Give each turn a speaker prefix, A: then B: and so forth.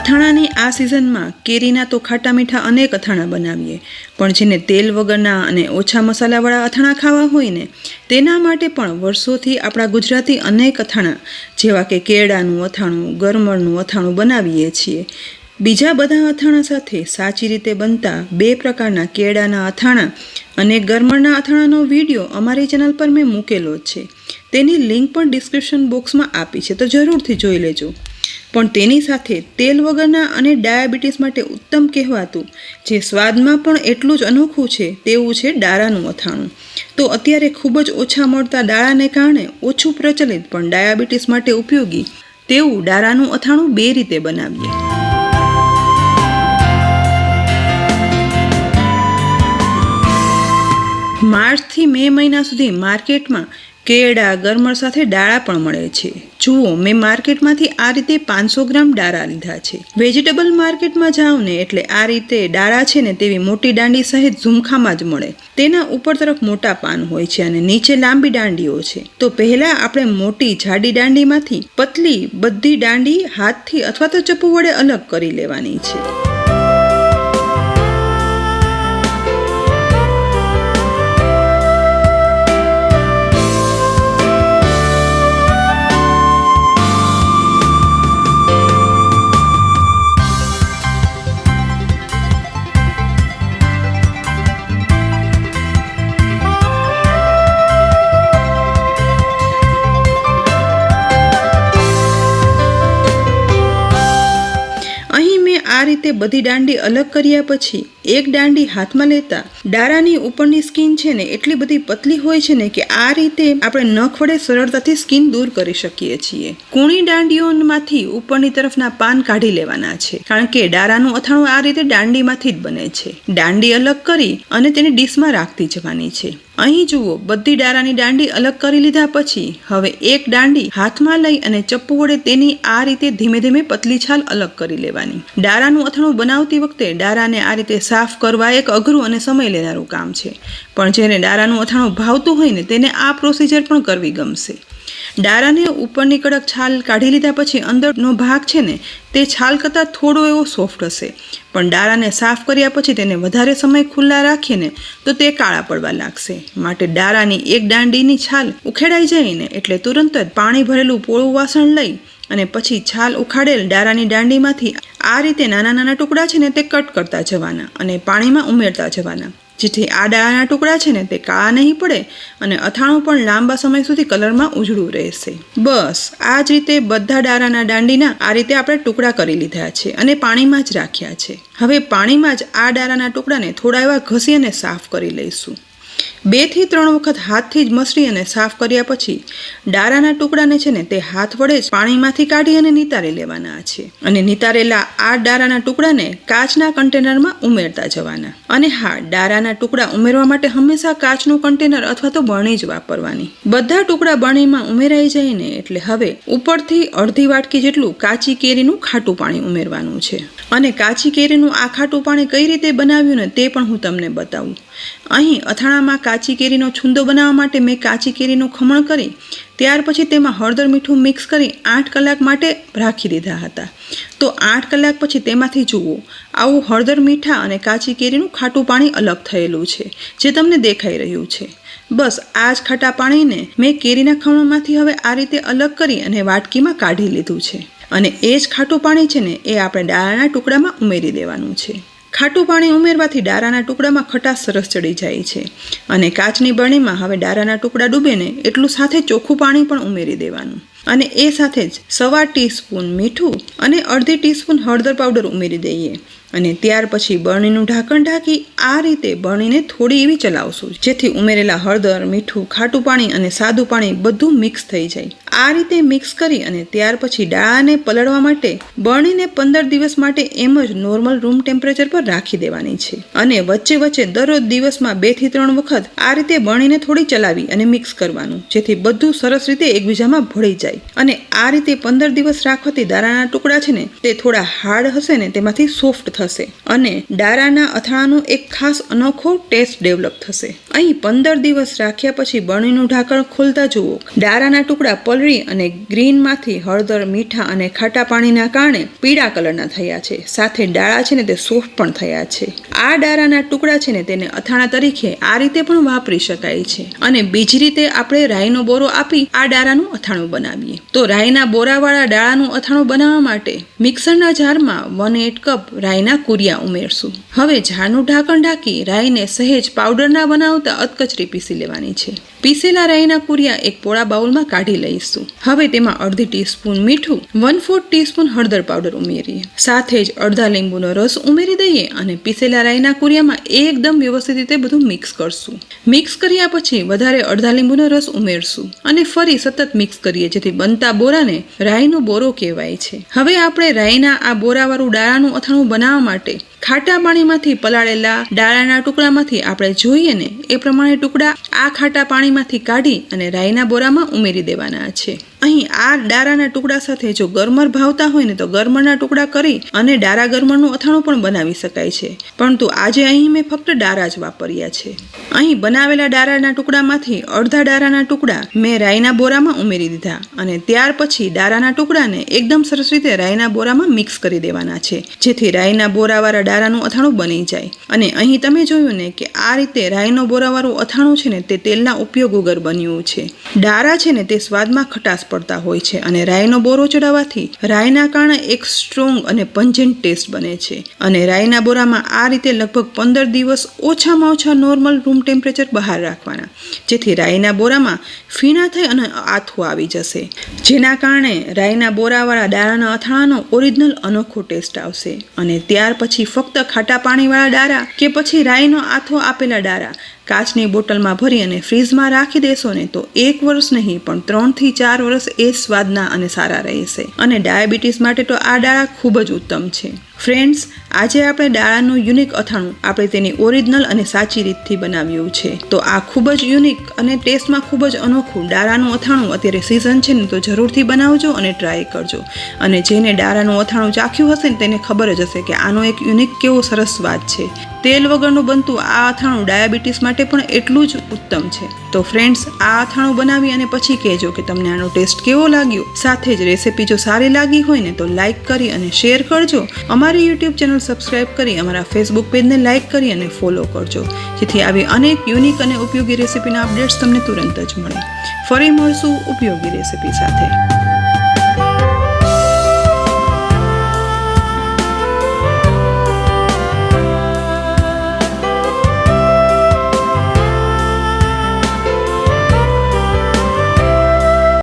A: અથાણાની આ સિઝનમાં કેરીના તો ખાટા મીઠા અનેક અથાણા બનાવીએ, પણ જેને તેલ વગરના અને ઓછા મસાલાવાળા અથાણા ખાવા હોય ને તેના માટે પણ વર્ષોથી આપણા ગુજરાતી અનેક અથાણા જેવા કે કેળાનું અથાણું, ગરમરનું અથાણું બનાવીએ છીએ. બીજા બધા અથાણા સાથે સાચી રીતે બનતા 2 પ્રકારના કેળાના અથાણા અને ગરમરના અથાણાનો વિડીયો અમારી ચેનલ પર મેં મૂકેલો જ છે. તેની લિંક પણ ડિસ્ક્રિપ્શન બોક્સમાં આપી છે, તો જરૂરથી જોઈ લેજો. પણ તેની સાથે તેલ વગરના અને ડાયાબિટીસ માટે ઉત્તમ કહેવાતું, જે સ્વાદમાં પણ એટલું જ અનોખું છે તેવું છે દાળાનું અથાણું. તો અત્યારે ખૂબ જ ઓછા મળતા દાળાને કારણે ઓછું પ્રચલિત પણ ડાયાબિટીસ માટે ઉપયોગી તેવું દાળાનું અથાણું 2 રીતે બનાવીએ. માર્ચથી મે મહિના સુધી માર્કેટમાં કેળા, ગરમર સાથે દાળા પણ મળે છે. જુઓ, મેં માર્કેટમાંથી આ રીતે 500 ગ્રામ દાળા લીધા છે. વેજીટેબલ માર્કેટમાં જાઓ ને એટલે આ રીતે દાળા છે ને તેવી મોટી દાંડી સહિત ઝુમખામાં જ મળે. તેના ઉપર તરફ મોટા પાન હોય છે અને નીચે લાંબી દાંડીઓ છે. તો પહેલાં આપણે મોટી જાડી દાંડીમાંથી પતલી બધી દાંડી હાથથી અથવા તો ચપ્પુ વડે અલગ કરી લેવાની છે. આ રીતે બધી દાંડી અલગ કર્યા પછી એક દાંડી હાથમાં લેતા દાળાની ઉપરની સ્કીન છે ને એટલી બધી પતલી હોય છે ને કે આ રીતે આપણે નખ વડે સરળતાથી સ્કીન દૂર કરી શકીએ છીએ. કૂણી દાંડીઓમાંથી ઉપરની તરફના પાન કાઢી લેવાના છે, કારણ કે દાળાનું અથાણું આ રીતે દાંડીમાંથી જ બને છે. દાંડી અલગ કરી અને તેને ડીશમાં રાખતી જવાની છે. અહીં જુઓ, બધી દાળાની દાંડી અલગ કરી લીધા પછી હવે એક દાંડી હાથમાં લઈ અને ચપ્પુ વડે તેની આ રીતે ધીમે ધીમે પતલી છાલ અલગ કરી લેવાની. દાળાનું અથાણું બનાવતી વખતે દાળાને આ રીતે સાફ કરવા એક અઘરું અને સમય લેનારું કામ છે, પણ જેને દાળાનું અથાણું ભાવતું હોય ને તેને આ પ્રોસિજર પણ કરવી ગમશે. દાળાને ઉપરની કડક છાલ કાઢી લીધા પછી અંદરનો ભાગ છે ને તે છાલ કરતાં થોડો એવો સોફ્ટ હશે, પણ દાળાને સાફ કર્યા પછી તેને વધારે સમય ખુલ્લા રાખીએ ને તો તે કાળા પડવા લાગશે. માટે દાળાની એક દાંડીની છાલ ઉખેડાઈ જાય ને એટલે તુરંત જ પાણી ભરેલું પોળું વાસણ લઈ અને પછી છાલ ઉખાડેલ દાળાની દાંડીમાંથી આ રીતે નાના નાના ટુકડા છે ને તે કટ કરતા જવાના અને પાણીમાં ઉમેરતા જવાના, જેથી આ દાળાના ટુકડા છે ને તે કાળા નહીં પડે અને અથાણું પણ લાંબા સમય સુધી કલરમાં ઉજળું રહેશે. બસ આ જ રીતે બધા દાળાના દાંડીના આ રીતે આપણે ટુકડા કરી લીધા છે અને પાણીમાં જ રાખ્યા છે. હવે પાણીમાં જ આ દાળાના ટુકડાને થોડા એવા ઘસી અને સાફ કરી લઈશું. 2 થી 3 વખત હાથથી જ મસળી અને સાફ કર્યા પછી દાળાના ટુકડાને છે ને તે હાથ વડે જ પાણીમાંથી કાઢી અને નિતારી લેવાના છે. અને નિતારેલા આ દાળાના ટુકડાને કાચના કન્ટેનરમાં ઉમેરતા જવાના. અને હા, દાળાના ટુકડા ઉમેરવા માટે હંમેશા કાચનું કન્ટેનર અથવા તો બરણી જ વાપરવાની. બધા ટુકડા બરણીમાં ઉમેરાઈ જાય ને એટલે હવે ઉપરથી અડધી વાટકી જેટલું કાચી કેરીનું ખાટું પાણી ઉમેરવાનું છે. અને કાચી કેરીનું આ ખાટું પાણી કઈ રીતે બનાવ્યું ને તે પણ હું તમને બતાવું. અહીં અથાણામાં કાચી કેરીનો છુંદો બનાવવા માટે મેં કાચી કેરીનું ખમણ કરી ત્યાર પછી તેમાં હળદર મીઠું મિક્સ કરી 8 કલાક માટે રાખી દીધા હતા. તો 8 કલાક પછી તેમાંથી જુઓ આવું હળદર મીઠા અને કાચી કેરીનું ખાટું પાણી અલગ થયેલું છે, જે તમને દેખાઈ રહ્યું છે. બસ આ જ ખાટા પાણીને મેં કેરીના ખમણમાંથી હવે આ રીતે અલગ કરી અને વાટકીમાં કાઢી લીધું છે. અને એ જ ખાટું પાણી છે ને એ આપણે દાળાના ટુકડામાં ઉમેરી દેવાનું છે. ખાટું પાણી ઉમેરવાથી દાળાના ટુકડામાં ખટાશ સરસ ચડી જાય છે. અને કાચની બરણીમાં હવે દાળાના ટુકડા ડૂબે ને એટલું સાથે ચોખ્ખું પાણી પણ ઉમેરી દેવાનું. અને એ સાથે જ 1/4 ટીસ્પૂન મીઠું અને અડધી ટીસ્પૂન હળદર પાવડર ઉમેરી દઈએ. અને ત્યાર પછી બરણીનું ઢાંકણ ઢાંકી આ રીતે બરણીને થોડી એવી ચલાવશું, જેથી ઉમેરેલા હળદર, મીઠું, ખાટું પાણી અને સાદું પાણી બધું મિક્સ થઈ જાય. આ રીતે મિક્સ કરી અને ત્યાર પછી દાળાને પલળવા માટે બરણીને 15 દિવસ માટે એમ જ નોર્મલ રૂમ ટેમ્પરેચર પર રાખી દેવાની છે. અને વચ્ચે વચ્ચે દરરોજ દિવસમાં 2 થી 3 વખત આ રીતે બરણીને થોડી ચલાવી અને મિક્સ કરવાનું, જેથી બધું સરસ રીતે એકબીજામાં ભળી જાય. જાય. અને આ રીતે 15 દિવસ રાખવાથી દારાના ટુકડા છે ને તે થોડા હાર્ડ હશે ને તેમાંથી સોફ્ટ થશે અને દારાના અથાણાનો એક ખાસ અનોખો ટેસ્ટ ડેવલપ થશે. અહીં 15 દિવસ રાખ્યા પછી બરણીનું ઢાંકણ ખોલતા જુઓ, દારાના ટુકડા પલળી અને ગ્રીનમાંથી હળદર, મીઠા અને ખાટા પાણીના કારણે પીળા કલરના થયા છે. સાથે દાળા છે ને તે સોફ્ટ પણ થયા છે. આ દારાના ટુકડા છે ને તેને અથાણા તરીકે આ રીતે પણ વાપરી શકાય છે. અને બીજી રીતે આપણે રાઈનો બોરો આપી આ દારાનું અથાણું બનાવીએ. તો રાઈના બોરાવાળા દાળાનું અથાણું બનાવવા માટે મિક્સરના જારમાં 1/8 કપ રાઈના કુરિયા ઉમેરશું. હવે જારનું ઢાંકણ ઢાંકી રાઈને સહેજ પાવડરના બનાવતા અધકચરી પીસી લેવાની છે. પીસેલા રાઈના કુરિયા એક પોળા બાઉલમાં કાઢી લઈશું. હવે તેમાં અડધી ટીસ્પૂન મીઠું, 1/4 ટીસ્પૂન હળદર પાવડર ઉમેરીએ. સાથે જ અડધા લીંબુનો રસ ઉમેરી દઈએ અને પીસેલા રાઈના કુરિયામાં એકદમ વ્યવસ્થિત રીતે બધું મિક્સ કરશું. મિક્સ કર્યા પછી વધારે અડધા લીંબુનો રસ ઉમેરશું અને ફરી સતત મિક્સ કરીએ જેથી બનતા બોરાને રાઈનો બોરો કહેવાય છે. હવે આપણે રાઈના આ બોરાવાળું દાળાનું અથાણું બનાવવા માટે ખાટા પાણીમાંથી પલાળેલા દાળાના ટુકડામાંથી આપણે જોઈએ ને એ પ્રમાણે ટુકડા આ ખાટા પાણીમાંથી કાઢી અને રાઈના બોરામાં ઉમેરી દેવાના છે. અહીં આ દારાના ટુકડા સાથે જો ગરમર ભાવતા હોય ને તો ગરમરના ટુકડા કરી અને દારા ગરમરનું અથાણું પણ બનાવી શકાય છે. પરંતુ આજે અહીં મેં ફક્ત દારા જ વાપર્યા છે. અહીં બનાવેલા દારાના ટુકડામાંથી અડધા દારાના ટુકડા મેં રાઈના બોરામાં ઉમેરી દીધા અને ત્યાર પછી દારાના ટુકડાને એકદમ સરસ રીતે રાઈના બોરામાં મિક્સ કરી દેવાના છે જેથી રાઈના બોરાવાળા દારાનું અથાણું બની જાય. અને અહીં તમે જોયું ને કે આ રીતે રાઈનો બોરાવાળું અથાણું છે ને તે તેલના ઉપયોગ વગર બન્યું છે. દારા છે ને તે સ્વાદમાં ખટાશ પડતા હોય છે અને રાઈનો બોરો ચડાવવાથી રાઈના કારણે એક સ્ટ્રોંગ અને પંજન્ટ ટેસ્ટ બને છે. અને રાઈના બોરામાં આ રીતે લગભગ 15 દિવસ ઓછામાં ઓછા નોર્મલ રૂમ ટેમ્પરેચર બહાર રાખવાના જેથી રાઈના બોરામાં ફીણા થઈ અને આથું આવી જશે, જેના કારણે રાઈના બોરાવાળા દારાના અથાણાનો ઓરિજિનલ અનોખો ટેસ્ટ આવશે. અને ત્યાર પછી ફક્ત ખાટા પાણીવાળા દારા કે પછી રાઈનો આથો આપેલા દારા કાચની બોટલમાં ભરી અને ફ્રીઝમાં રાખી દેશો ને તો 1 વર્ષ નહીં પણ 3 થી 4 વર્ષ એ સ્વાદના અને સારા રહેશે. અને ડાયાબિટીસ માટે તો આ દાળા ખૂબ જ ઉત્તમ છે. ફ્રેન્ડ્સ, આજે આપણે દાળાનું યુનિક અથાણું આપણે તેની ઓરિજિનલ અને સાચી રીતથી બનાવ્યું છે. તો આ ખૂબ જ યુનિક અને ટેસ્ટમાં ખૂબ જ અનોખું દાળાનું અથાણું અત્યારે સિઝન છે ને તો જરૂરથી બનાવજો અને ટ્રાય કરજો. અને જેને દાળાનું અથાણું ચાખ્યું હશે ને તેને ખબર જ હશે કે આનો એક યુનિક કેવો સરસ સ્વાદ છે. તેલ વગરનું બનતું આ અથાણું ડાયાબિટીસ માટે પણ એટલું જ ઉત્તમ છે. તો ફ્રેન્ડ્સ, આ અથાણું બનાવી અને પછી કહેજો કે તમને આનો ટેસ્ટ કેવો લાગ્યો. સાથે જ રેસિપી જો સારી લાગી હોય ને તો લાઇક કરી અને શેર કરજો. અમારી યુટ્યુબ ચેનલ સબસ્ક્રાઇબ કરી અમારા ફેસબુક પેજને લાઇક કરી અને ફોલો કરજો જેથી આવી અનેક યુનિક અને ઉપયોગી રેસિપીના અપડેટ્સ તમને તુરંત જ મળે. ફરી મળશું ઉપયોગી રેસિપી સાથે.